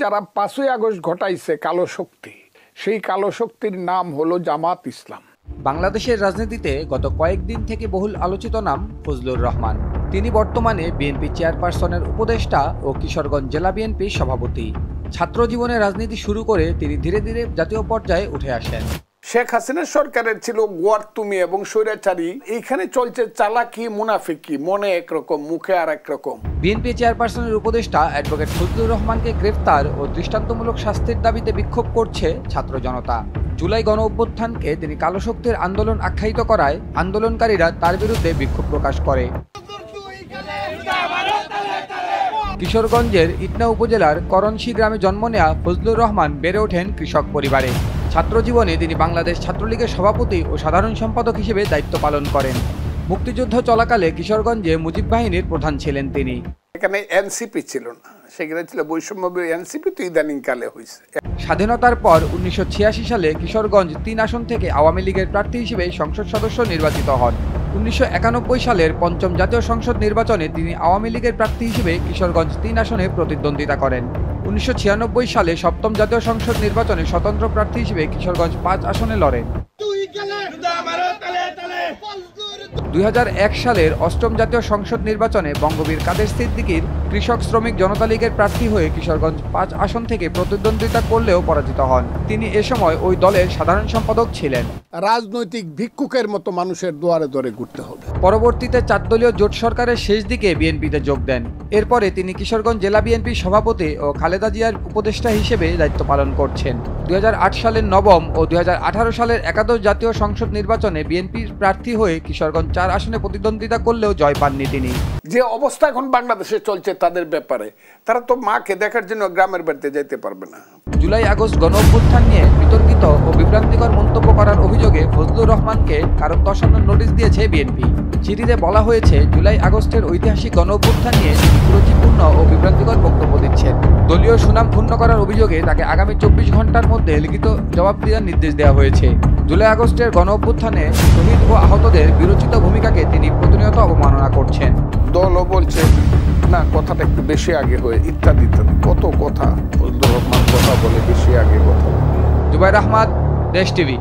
যারা 5ই আগস্ট ঘটাইছে কালো শক্তি, সেই কালো শক্তির নাম হলো জামাত ইসলাম। বাংলাদেশের রাজনীতিতে গত কয়েকদিন থেকে বহুল আলোচিত নাম ফজলুর রহমান। তিনি বর্তমানে বিএনপি চেয়ারপারসনের উপদেষ্টা ও কিশোরগঞ্জ জেলা বিএনপির সভাপতি। ছাত্র জীবনে রাজনীতি শুরু করে তিনি ধীরে ধীরে জাতীয় পর্যায়ে উঠে আসেন। শেখ হাসিনার সরকারের ছিল গোয়ার্তুমি এবং স্বৈরাচারী। এইখানে চলছে চালাকি, মুনাফিকি, মনে একরকম, মুখে আর একরকম। বিএনপি চেয়ারপারসনের উপদেষ্টা অ্যাডভোকেট ফজলুর রহমানকে গ্রেফতার ও দৃষ্টান্তমূলক শাস্তির দাবিতে বিক্ষোভ করছে ছাত্র জনতা। জুলাই গণ অভ্যুত্থানকে তিনি কালো শক্তির আন্দোলন আখ্যায়িত করায় আন্দোলনকারীরা তার বিরুদ্ধে বিক্ষোভ প্রকাশ করে। কিশোরগঞ্জের ইটনা উপজেলার করণশী গ্রামে জন্ম নেওয়া ফজলুর রহমান বেড়ে ওঠেন কৃষক পরিবারে। ছাত্র জীবনে তিনি বাংলাদেশ ছাত্রলীগের সভাপতি ও সাধারণ সম্পাদক হিসেবে দায়িত্ব পালন করেন। মুক্তিযুদ্ধ চলাকালে কিশোরগঞ্জে মুজিব বাহিনীর প্রধান ছিলেন তিনি। এখানে এনসিপি ছিল না, সেখানে ছিল বৈষম্য। এনসিপি তো ইদানিং কালে হয়েছে। স্বাধীনতার পর 1986 সালে কিশোরগঞ্জ 3 আসন থেকে আওয়ামী লীগের প্রার্থী হিসেবে সংসদ সদস্য নির্বাচিত হন। 1991 সালের 5ম জাতীয় সংসদ নির্বাচনে তিনি আওয়ামী লীগের প্রার্থী হিসেবে কিশোরগঞ্জ 3 আসনে প্রতিদ্বন্দ্বিতা করেন। 1996 সালে 7ম জাতীয় সংসদ নির্বাচনে স্বতন্ত্র প্রার্থী হিসেবে কিশোরগঞ্জ 5 আসনে লড়েন। 2001 সালের 8ম জাতীয় সংসদ নির্বাচনে বঙ্গবীর কাদের সিদ্দিকীর কৃষক শ্রমিক জনতা লীগের প্রার্থী হয়ে কিশোরগঞ্জ 5 আসন থেকে প্রতিদ্বন্দ্বিতা করলেও পরাজিত হন। তিনি এ সময় ওই দলের সাধারণ সম্পাদক ছিলেন। রাজনৈতিক ভিক্ষুকের মতো মানুষের দুয়ারে দুয়ারে ঘুরতে হবে। পরবর্তীতে 4 দলীয় জোট সরকারের শেষ দিকে বিএনপিতে যোগ দেন। এরপরে তিনি কিশোরগঞ্জ জেলা বিএনপির সভাপতি ও খালেদা জিয়ার উপদেষ্টা হিসেবে দায়িত্ব পালন করছেন। 2008 সালের 9ম ও 2018 সালের একাদশ জাতীয় সংসদ নির্বাচনে বিএনপির প্রার্থী হয়ে কিশোরগঞ্জ 4 আসনে প্রতিদ্বন্দ্বিতা করলেও জয় পাননি তিনি। যে অবস্থা এখন বাংলাদেশে চলছে তাদের ব্যাপারে, তারা তো মাকে দেখার জন্য গ্রামের বাড়িতে যেতে পারবে না। জুলাই আগস্ট গণ অভ্যুত্থান নিয়ে বিতর্কিত ও বিভ্রান্তিকর মন্তব্য করার অভিযোগে ফজলুর রহমানকে কারণ দর্শানোর নোটিশ দিয়েছে বিএনপি। চিঠিতে বলা হয়েছে, জুলাই আগস্টের ঐতিহাসিক গণ অভ্যুত্থান নিয়ে কুরুচিপূর্ণ ও বিভ্রান্তিকর বক্তব্য দিচ্ছেন। দলীয় সুনাম ক্ষুণ্ণ করার অভিযোগে তাকে আগামী 24 ঘন্টার মধ্যে লিখিত জবাব দেওয়ার নির্দেশ দেওয়া হয়েছে। জুলাই আগস্টের গণ অভ্যুত্থানে শহীদ ও আহতদের বিরোচিত ভূমিকাকে তিনি প্রতিনিয়ত অবমাননা করছেন। দলও বলছে না, কথাটা একটু বেশি আগে হয়ে ইত্যাদি ইত্যাদি কত কথা। ফজলুর রহমান কথা বলে, বেশি আগে কথা বলে। জুবাইর আহমদ, দেশ টিভি।